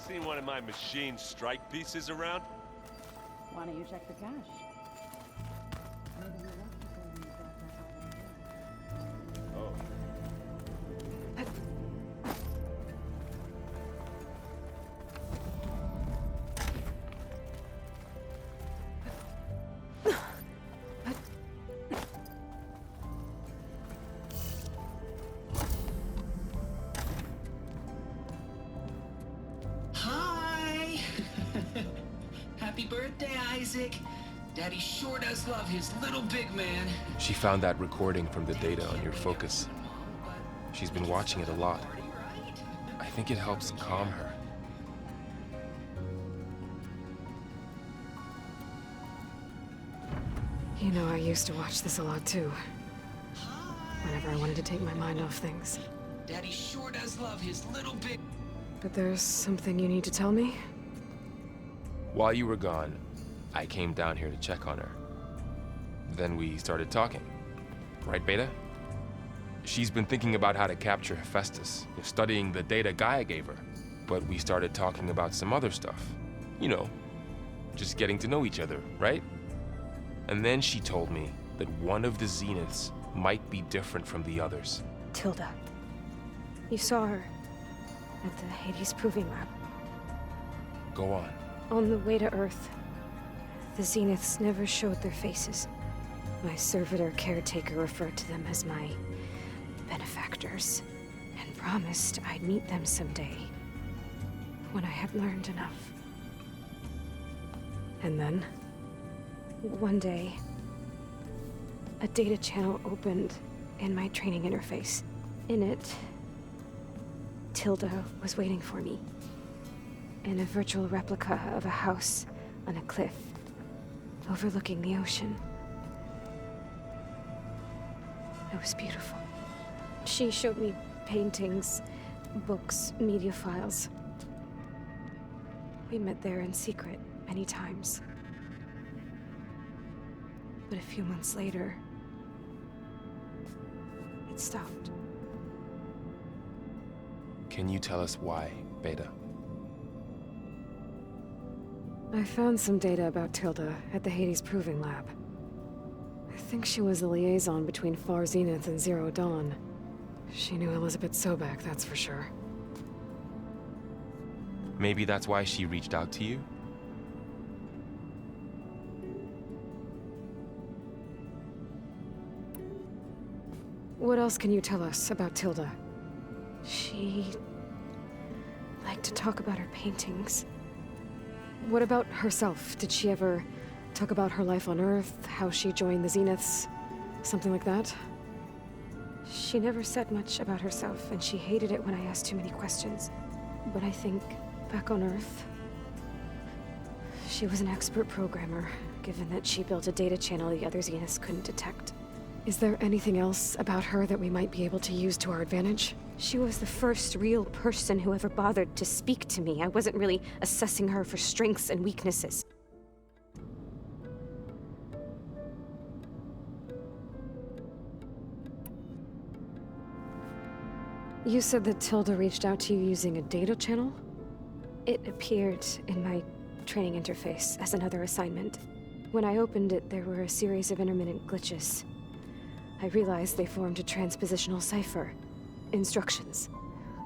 seen one of my machine strike pieces around? Why don't you check the cache? Maybe you left the building you brought that item in. Oh. Hi! Happy birthday, Isaac. Daddy sure does love his little big man. She found that recording from the data on your focus. She's been watching it a lot. I think it helps calm her. You know, I used to watch this a lot too. Whenever I wanted to take my mind off things. Daddy sure does love his little big... But there's something you need to tell me? While you were gone, I came down here to check on her. Then we started talking. Right, Beta? She's been thinking about how to capture Hephaestus, studying the data Gaia gave her. But we started talking about some other stuff. You know, just getting to know each other, right? And then she told me that one of the Zeniths might be different from the others. Tilda. You saw her at the Hades Proving Lab. Go on. On the way to Earth, the Zeniths never showed their faces. My servitor caretaker referred to them as my benefactors, and promised I'd meet them someday, when I had learned enough. And then, one day, a data channel opened in my training interface. In it, Tilda was waiting for me, in a virtual replica of a house on a cliff, overlooking the ocean. It was beautiful. She showed me paintings, books, media files. We met there in secret many times. But a few months later, it stopped. Can you tell us why, Beta? I found some data about Tilda at the Hades Proving Lab. I think she was the liaison between Far Zenith and Zero Dawn. She knew Elizabeth Sobek, that's for sure. Maybe that's why she reached out to you? What else can you tell us about Tilda? She liked to talk about her paintings. What about herself? Did she ever talk about her life on Earth, how she joined the Zeniths, something like that? She never said much about herself, and she hated it when I asked too many questions. But I think, back on Earth, she was an expert programmer, given that she built a data channel the other Zeniths couldn't detect. Is there anything else about her that we might be able to use to our advantage? She was the first real person who ever bothered to speak to me. I wasn't really assessing her for strengths and weaknesses. You said that Tilda reached out to you using a data channel? It appeared in my training interface as another assignment. When I opened it, there were a series of intermittent glitches. I realized they formed a transpositional cipher. Instructions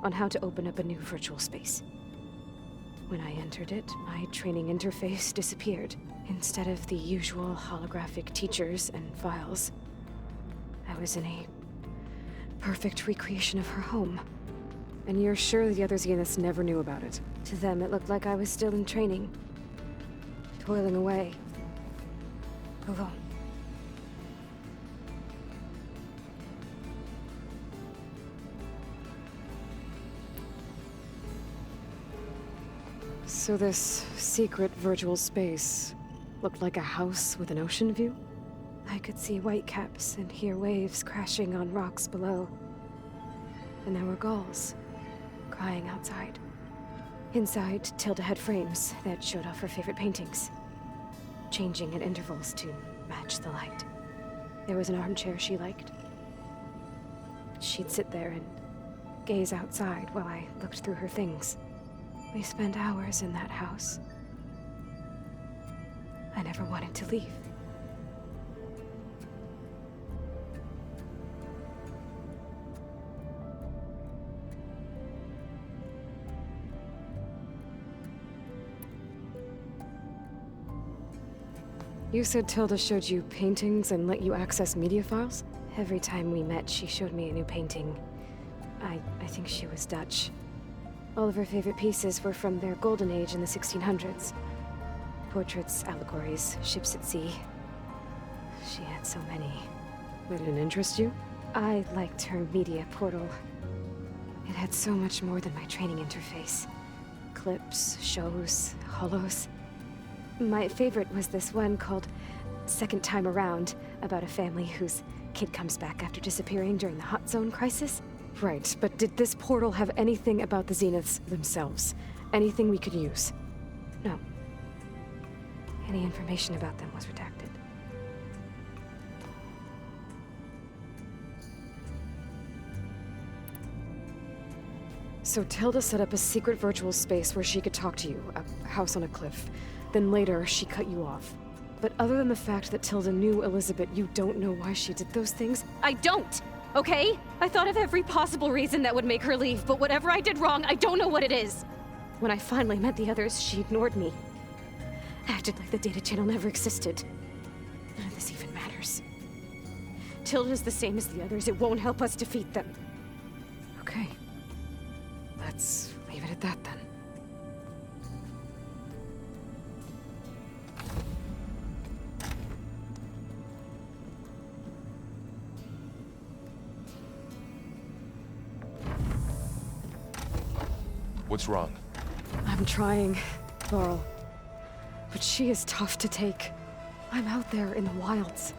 on how to open up a new virtual space. When I entered it, my training interface disappeared. Instead of the usual holographic teachers and files, I was in a perfect recreation of her home. And you're sure the other Zeniths never knew about it? To them, it looked like I was still in training, toiling away, alone. So this secret virtual space looked like a house with an ocean view? I could see whitecaps and hear waves crashing on rocks below. And there were gulls crying outside. Inside, Tilda had frames that showed off her favorite paintings, changing at intervals to match the light. There was an armchair she liked. She'd sit there and gaze outside while I looked through her things. We spent hours in that house. I never wanted to leave. You said Tilda showed you paintings and let you access media files? Every time we met, she showed me a new painting. I think she was Dutch. All of her favorite pieces were from their golden age in the 1600s. Portraits, allegories, ships at sea. She had so many. They didn't interest you? I liked her media portal. It had so much more than my training interface. Clips, shows, holos. My favorite was this one called Second Time Around, about a family whose kid comes back after disappearing during the Hot Zone crisis. Right, but did this portal have anything about the Zeniths themselves? Anything we could use? No. Any information about them was redacted. So Tilda set up a secret virtual space where she could talk to you, a house on a cliff. Then later, she cut you off. But other than the fact that Tilda knew Elizabeth, you don't know why she did those things? I don't! Okay? I thought of every possible reason that would make her leave, but whatever I did wrong, I don't know what it is. When I finally met the others, she ignored me. Acted like the data channel never existed. None of this even matters. Tilda's the same as the others. It won't help us defeat them. Okay. Let's leave it at that then. What's wrong? I'm trying, Laurel. But she is tough to take. I'm out there in the wilds,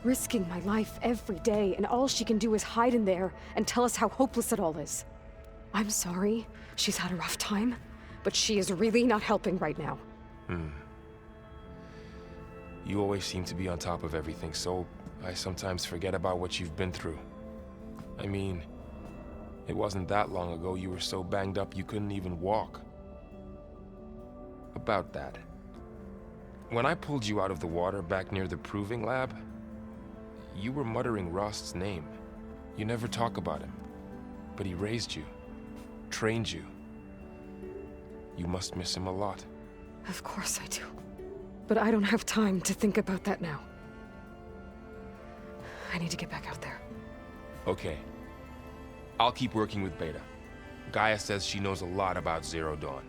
risking my life every day, and all she can do is hide in there and tell us how hopeless it all is. I'm sorry, she's had a rough time, but she is really not helping right now. You always seem to be on top of everything, so I sometimes forget about what you've been through. I mean, it wasn't that long ago you were so banged up you couldn't even walk. About that. When I pulled you out of the water back near the proving lab, you were muttering Rost's name. You never talk about him. But he raised you, trained you. You must miss him a lot. Of course I do. But I don't have time to think about that now. I need to get back out there. Okay. I'll keep working with Beta. Gaia says she knows a lot about Zero Dawn.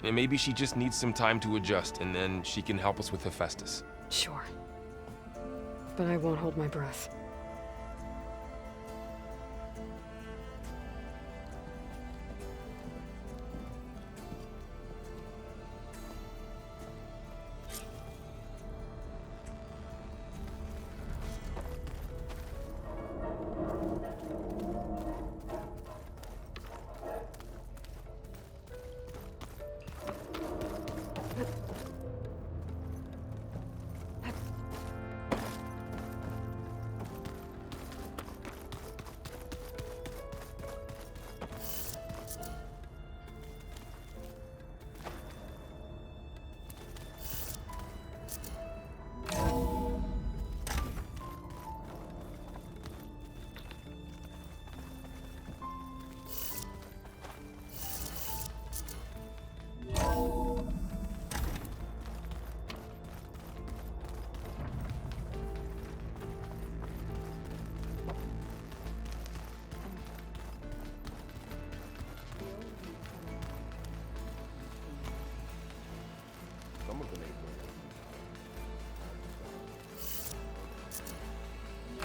And maybe she just needs some time to adjust, and then she can help us with Hephaestus. Sure. But I won't hold my breath.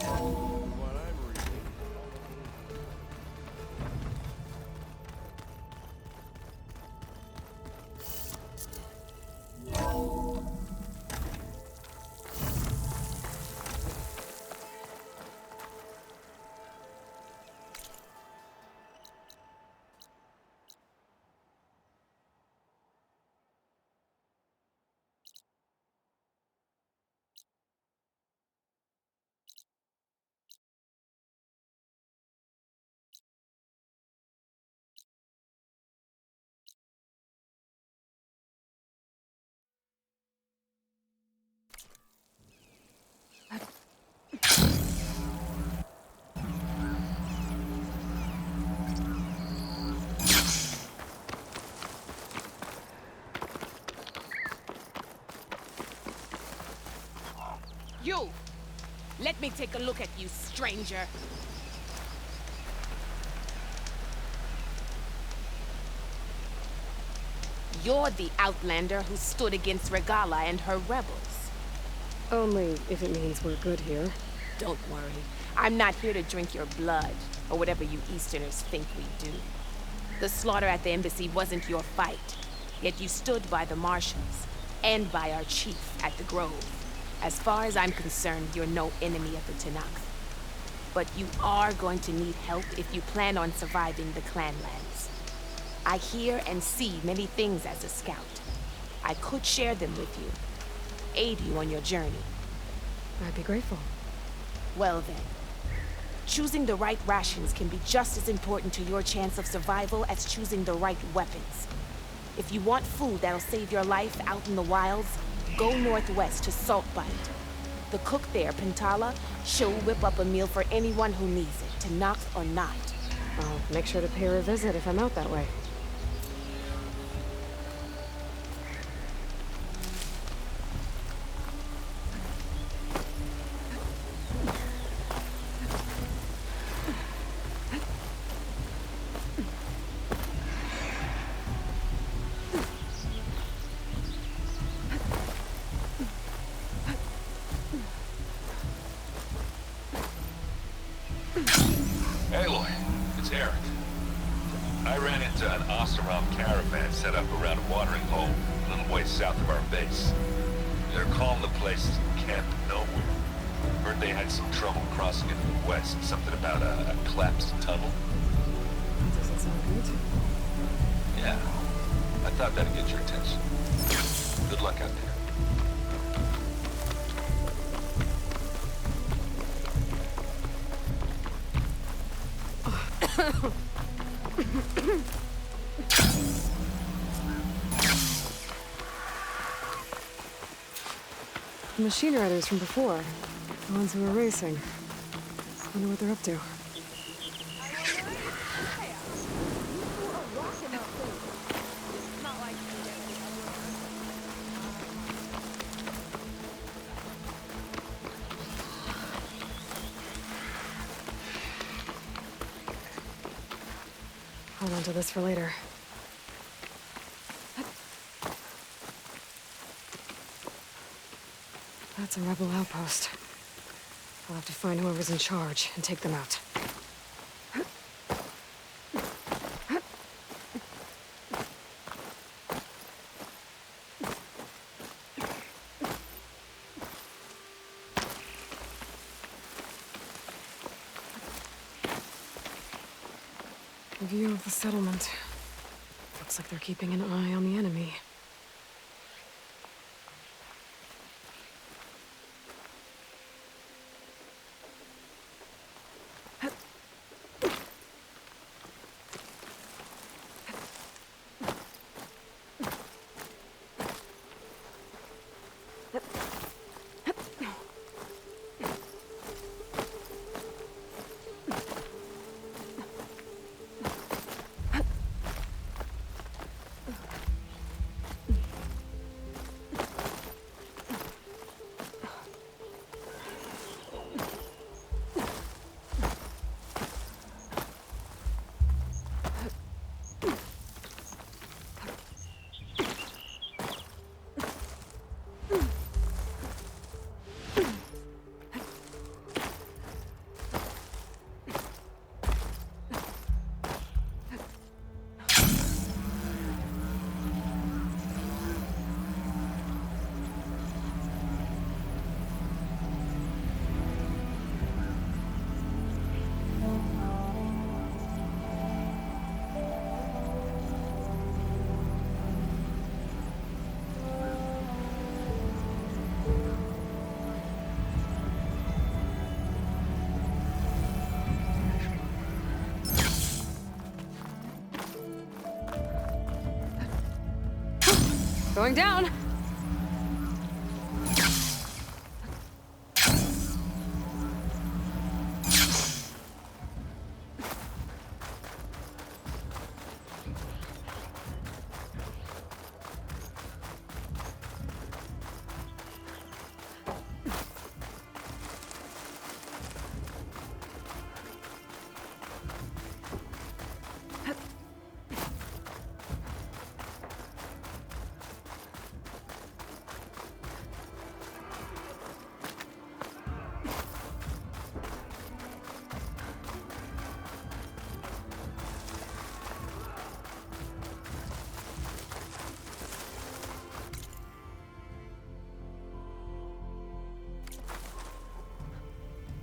What I'm reading. You! Let me take a look at you, stranger. You're the outlander who stood against Regala and her rebels. Only if it means we're good here. Don't worry. I'm not here to drink your blood, or whatever you Easterners think we do. The slaughter at the embassy wasn't your fight, yet you stood by the marshals, and by our chief at the Grove. As far as I'm concerned, you're no enemy of the Tanakh. But you are going to need help if you plan on surviving the clanlands. I hear and see many things as a scout. I could share them with you, aid you on your journey. I'd be grateful. Well then, choosing the right rations can be just as important to your chance of survival as choosing the right weapons. If you want food that'll save your life out in the wilds, go northwest to Saltbite. The cook there, Pintala, she'll whip up a meal for anyone who needs it, Tanakh or not. I'll make sure to pay her a visit if I'm out that way. Aloy, it's Eric. I ran into an Oseram caravan set up around a watering hole a little way south of our base. They're calling the place Camp Nowhere. Heard they had some trouble crossing into the west. Something about a collapsed tunnel. Doesn't sound good. Yeah, I thought that'd get your attention. Good luck out there. The machine riders from before. The ones who were racing. Wonder what they're up to. Hold on to this for later. That's a rebel outpost. I'll have to find whoever's in charge and take them out. View of the settlement. Looks like they're keeping an eye on the enemy. Going down!